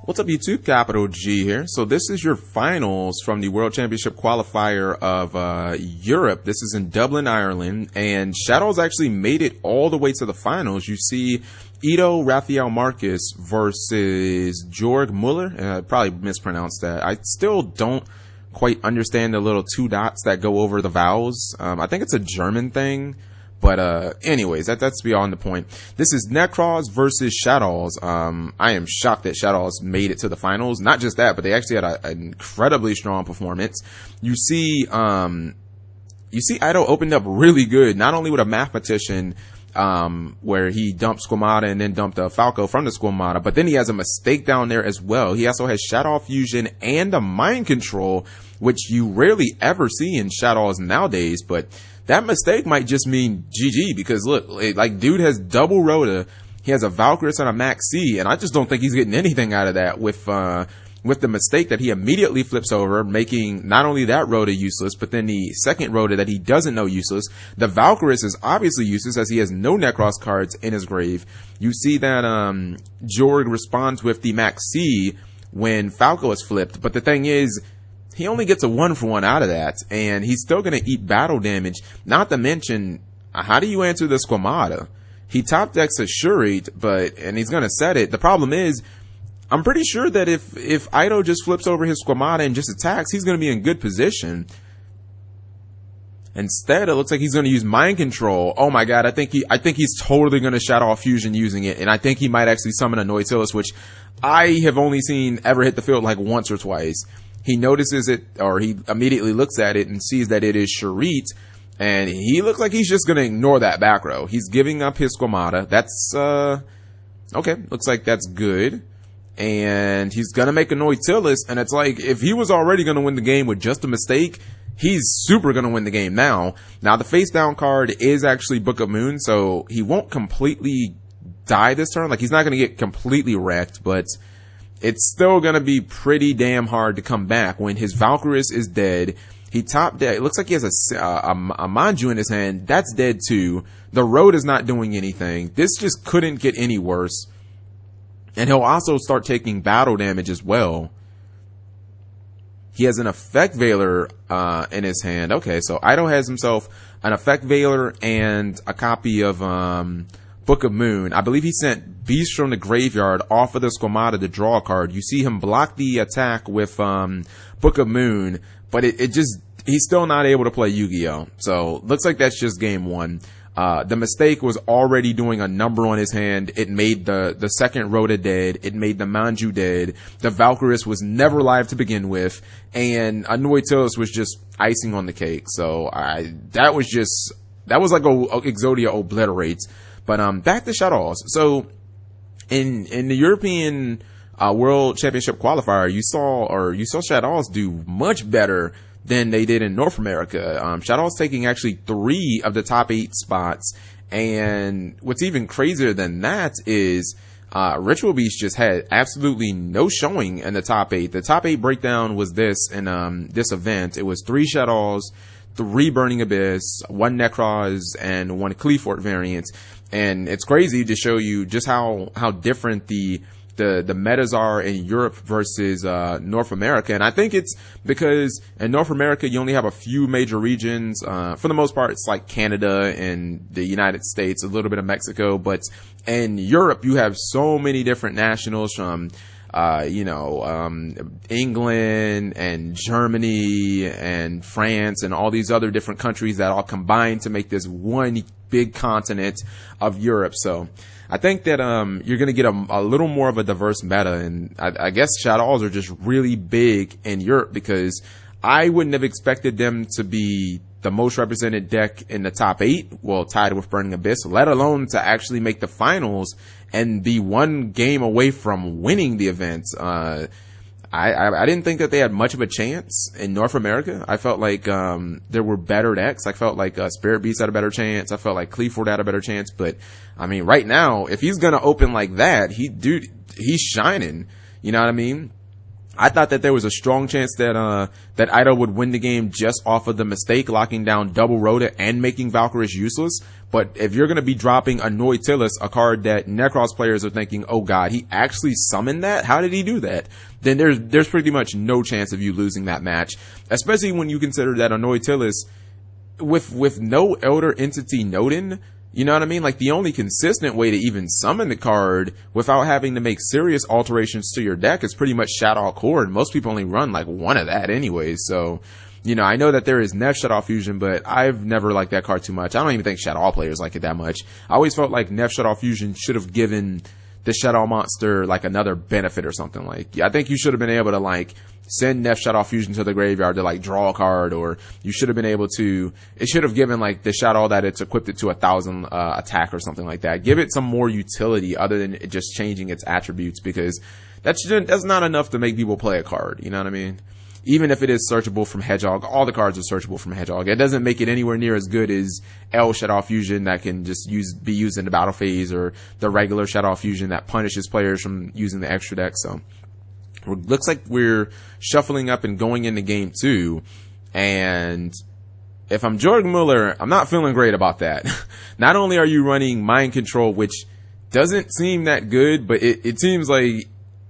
What's up, YouTube? Capital G here. So this is your finals from the World Championship qualifier of Europe. This is in Dublin, Ireland, and Shaddolls actually made it all the way to the finals. You see Ido Rafael Marcus versus Jorg Muller. I probably mispronounced that. I still don't quite understand the little two dots that go over the vowels. I think it's a German thing. But anyways, that's beyond the point. This is Nekroz versus Shaddolls. I am shocked that Shaddolls made it to the finals. Not just that, but they actually had an incredibly strong performance. You see Ido opened up really good, not only with a mathematician, where he dumped Squamata and then dumped Falco from the Squamata, but then he has a mistake down there as well. He also has Shadow Fusion and a Mind Control, which you rarely ever see in Shaddolls nowadays, but that mistake might just mean GG, because look, like, dude has double Rota, he has a Valkyris and a Max C, and I just don't think he's getting anything out of that with the mistake that he immediately flips over, making not only that Rota useless, but then the second Rota that he doesn't know useless. The Valkyris is obviously useless as he has no Nekroz cards in his grave. You see that Jorg responds with the Max C when Falco is flipped, but the thing is, he only gets a 1-for-1 out of that, and he's still going to eat battle damage. Not to mention, how do you answer the Squamata? He top decks a Shurite, and he's going to set it. The problem is, I'm pretty sure that if Ido just flips over his Squamata and just attacks, he's going to be in good position. Instead, it looks like he's going to use Mind Control. Oh my god, I think he's totally going to Shadow Fusion using it, and I think he might actually summon a Nautilus, which I have only seen ever hit the field like once or twice. He notices it, or he immediately looks at it and sees that it is Shurite, and he looks like he's just going to ignore that back row. He's giving up his Squamata. That's, okay, looks like that's good. And he's going to make a Nautilus, and it's like, if he was already going to win the game with just a mistake, he's super going to win the game now. Now, the face down card is actually Book of Moon, so he won't completely die this turn. Like, he's not going to get completely wrecked, but it's still going to be pretty damn hard to come back when his Valkyris is dead. He top deck. It looks like he has a Manju in his hand. That's dead too. The road is not doing anything. This just couldn't get any worse. And he'll also start taking battle damage as well. He has an Effect Veiler in his hand. Okay, so Ido has himself an Effect Veiler and a copy of Book of Moon. I believe he sent Beast from the Graveyard off of the Squamata to draw a card. You see him block the attack with Book of Moon, but he's still not able to play Yu-Gi-Oh! So looks like that's just game one. The mistake was already doing a number on his hand. It made the second Rota dead. It made the Manju dead. The Valkyris was never live to begin with, and a Nautilus was just icing on the cake. So that was like Exodia obliterates. But back to Shaddolls. So in the European World Championship qualifier, you saw Shaddolls do much better than they did in North America. Shaddolls taking actually 3 of the top 8 spots, and what's even crazier than that is Ritual Beast just had absolutely no showing in the top 8. The top 8 breakdown was this in this event. It was 3 Shaddolls, 3 Burning Abyss, 1 Nekroz, and 1 Cleafort variant. And it's crazy to show you just how different the metas are in Europe versus North America. And I think it's because in North America you only have a few major regions. For the most part, it's like Canada and the United States, a little bit of Mexico. But in Europe, you have so many different nationals from England and Germany and France and all these other different countries that all combine to make this one big continent of Europe. So I think that you're going to get a little more of a diverse meta, and I guess Shaddolls are just really big in Europe, because I wouldn't have expected them to be the most represented deck in the top 8, well, tied with Burning Abyss, let alone to actually make the finals and be one game away from winning the event. I didn't think that they had much of a chance in North America. I felt like there were better decks. I felt like Spirit Beast had a better chance. I felt like Cleafort had a better chance. But I mean, right now, if he's gonna open like that, he's shining. You know what I mean? I thought that there was a strong chance that that Ito would win the game just off of the mistake locking down double Rhoda and making Valkyrie useless. But if you're going to be dropping a Nautilus, a card that Nekroz players are thinking, oh god, he actually summoned that? How did he do that? Then there's pretty much no chance of you losing that match. Especially when you consider that a Nautilus with no Elder Entity Nodin, you know what I mean? Like, the only consistent way to even summon the card without having to make serious alterations to your deck is pretty much Shadow Cord. Most people only run like one of that anyways. So, you know, I know that there is Nef Shadow Fusion, but I've never liked that card too much. I don't even think Shadow players like it that much. I always felt like Nef Shadow Fusion should have given the Shadow monster like another benefit or something. Like, I think you should have been able to like send Nef Shadow Fusion to the graveyard to like draw a card, or you should have been able to, it should have given like the Shadow that it's equipped it to 1,000 attack or something like that. Give it some more utility other than it just changing its attributes, because that's not enough to make people play a card, you know what I mean? Even if it is searchable from Hedgehog, all the cards are searchable from Hedgehog. It doesn't make it anywhere near as good as L Shadow Fusion that can just be used in the battle phase, or the regular Shadow Fusion that punishes players from using the extra deck. So it looks like we're shuffling up and going into game 2. And if I'm Jorg Muller, I'm not feeling great about that. Not only are you running Mind Control, which doesn't seem that good, but it seems like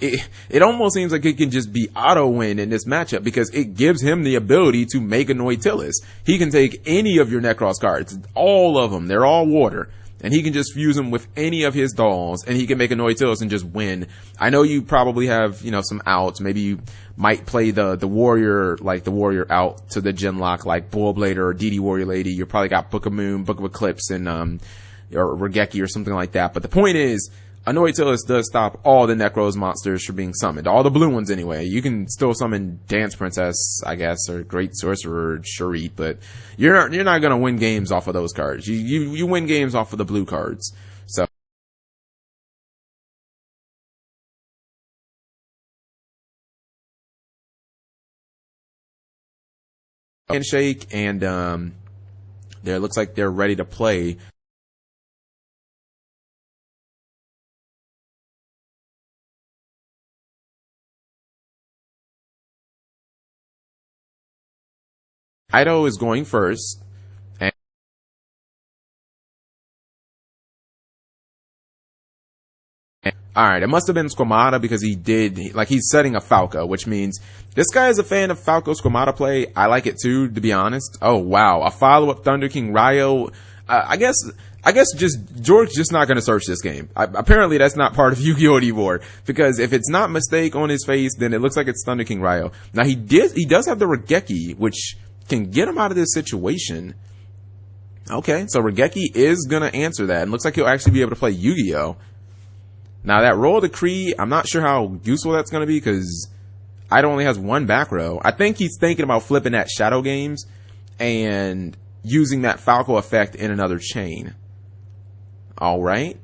it almost seems like it can just be auto win in this matchup, because it gives him the ability to make a Nautilus. He can take any of your Nekroz cards, all of them, they're all water, and he can just fuse them with any of his dolls, and he can make a Nautilus and just win. I know you probably have, you know, some outs. Maybe you might play the warrior, like the warrior out to the Genlock, like Bullblader or DD Warrior Lady. You probably got Book of Moon, Book of Eclipse, and or Regeki or something like that. But the point is, a Nautilus does stop all the Nekroz monsters from being summoned. All the blue ones anyway. You can still summon Dance Princess, I guess, or Great Sorcerer, Sharit, but you're not gonna win games off of those cards. You win games off of the blue cards. So handshake, and there looks like they're ready to play. Ito is going first. And alright, it must have been Squamata, because he's setting a Falco, which means this guy is a fan of Falco Squamata play. I like it too, to be honest. Oh wow, a follow-up Thunder King Ryo. I guess just George's just not going to search this game. Apparently that's not part of Yu-Gi-Oh! Anymore, because if it's not Mistake on his face, then it looks like it's Thunder King Ryo. Now he does have the Regeki, which can get him out of this situation. Okay, so Regeki is gonna answer that, and looks like he'll actually be able to play Yu-Gi-Oh! Now that Royal Decree, I'm not sure how useful that's gonna be, because Ito only has one back row. I think he's thinking about flipping that Shadow Games and using that Falco effect in another chain. Alright,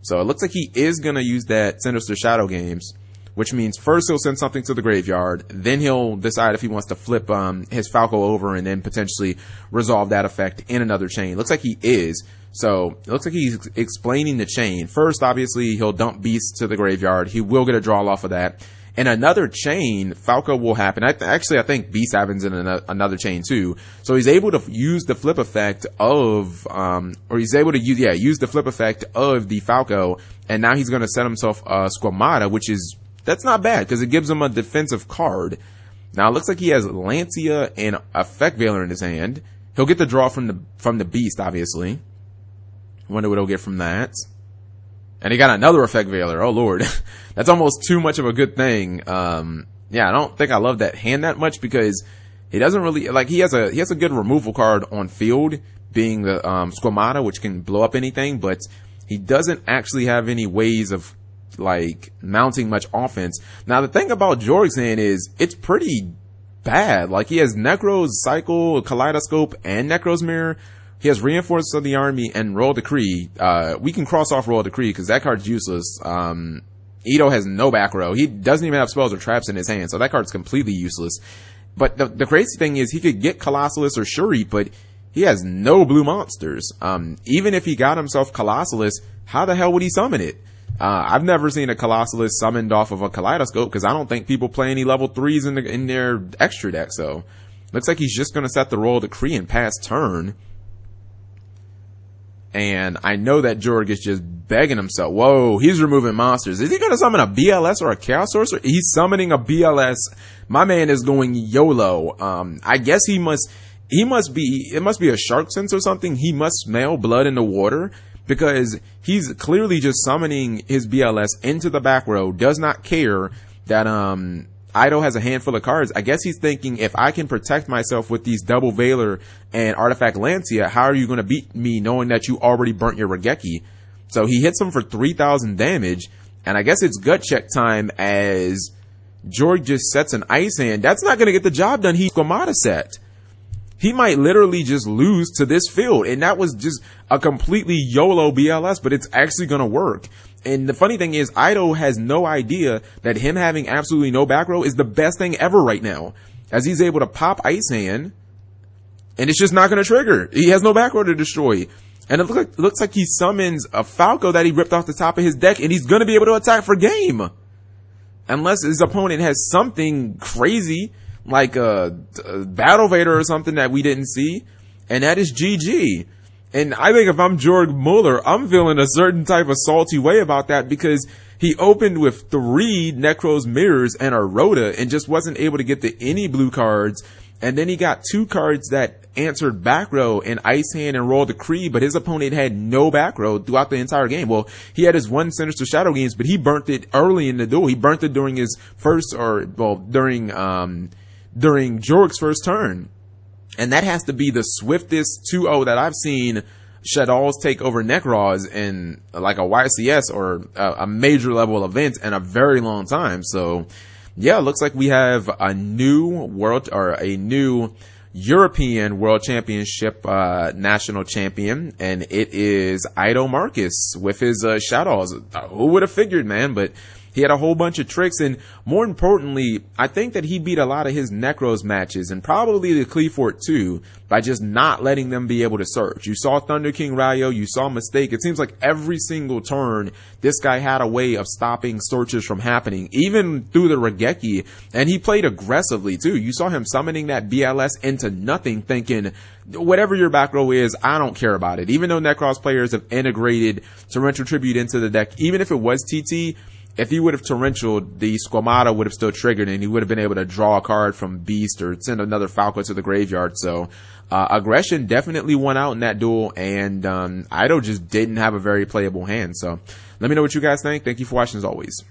so it looks like he is gonna use that Sinister Shadow Games, which means first he'll send something to the graveyard, then he'll decide if he wants to flip his Falco over and then potentially resolve that effect in another chain. Looks like he is. So it looks like he's explaining the chain. First, obviously, he'll dump Beast to the graveyard. He will get a draw off of that. In another chain, Falco will happen. I think Beast happens in another chain too. So he's able to use the flip effect of, use the flip effect of the Falco, and now he's going to set himself Squamata, that's not bad, because it gives him a defensive card. Now it looks like he has Lancia and Effect Veiler in his hand. He'll get the draw from the Beast, obviously. Wonder what he'll get from that. And he got another Effect Veiler. Oh lord, that's almost too much of a good thing. Yeah, I don't think I love that hand that much, because he doesn't really, like, he has a good removal card on field, being the Squamata, which can blow up anything, but he doesn't actually have any ways of like mounting much offense. Now the thing about Jorg's hand is it's pretty bad. Like, he has Nekroz Cycle, Kaleidoscope, and Nekroz Mirror. He has Reinforcements of the Army and Royal Decree. We can cross off Royal Decree because that card's useless. Ito has no back row. He doesn't even have spells or traps in his hand, so that card's completely useless. But the crazy thing is he could get Colossalus or Shuri, but he has no blue monsters. Even if he got himself Colossalus, how the hell would he summon it? I've never seen a Colossalist summoned off of a Kaleidoscope because I don't think people play any level 3s in their extra deck. So looks like he's just going to set the Royal Decree and pass turn. And I know that Jorg is just begging himself. Whoa, he's removing monsters. Is he going to summon a BLS or a Chaos Sorcerer? He's summoning a BLS. My man is going YOLO. I guess it must be a shark sense or something. He must smell blood in the water because he's clearly just summoning his BLS into the back row. Does not care that, Ido has a handful of cards. I guess he's thinking, if I can protect myself with these Double Veiler and Artifact Lancia, how are you going to beat me knowing that you already burnt your Regeki? So he hits him for 3,000 damage, and I guess it's gut check time as Jorg just sets an Ice Hand. That's not going to get the job done. He's Squamata set. He might literally just lose to this field, and that was just a completely YOLO BLS, but it's actually going to work. And the funny thing is, Ido has no idea that him having absolutely no back row is the best thing ever right now, as he's able to pop Ice Hand, and it's just not going to trigger. He has no back row to destroy. And it looks like he summons a Falco that he ripped off the top of his deck, and he's going to be able to attack for game. Unless his opponent has something crazy, like a Battle Vader or something that we didn't see, and that is GG. And I think if I'm Jorg Muller, I'm feeling a certain type of salty way about that because he opened with 3 Nekroz mirrors and a Rhoda and just wasn't able to get to any blue cards. And then he got 2 cards that answered back row and Ice Hand and Royal Decree, but his opponent had no back row throughout the entire game. Well, he had his 1 Sinister Shadow games, but he burnt it early in the duel. He burnt it during his first, during Jorg's first turn. And that has to be the swiftest 2-0 that I've seen Shaddolls take over Nekroz in like a YCS or a major level event in a very long time. So yeah, it looks like we have a new new European World Championship national champion, and it is Ido Marcus with his Shaddolls. Who would have figured, man? But he had a whole bunch of tricks, and more importantly, I think that he beat a lot of his Nekroz matches, and probably the Cleefort too, by just not letting them be able to search. You saw Thunder King Ryo, you saw Mistake. It seems like every single turn, this guy had a way of stopping searches from happening, even through the Regeki, and he played aggressively too. You saw him summoning that BLS into nothing, thinking, whatever your back row is, I don't care about it. Even though Nekroz players have integrated Torrential Tribute into the deck, even if it was TT, if he would have torrentialed, the Squamata would have still triggered and he would have been able to draw a card from Beast or send another Falco to the graveyard. So aggression definitely won out in that duel, and Ido just didn't have a very playable hand. So let me know what you guys think. Thank you for watching as always.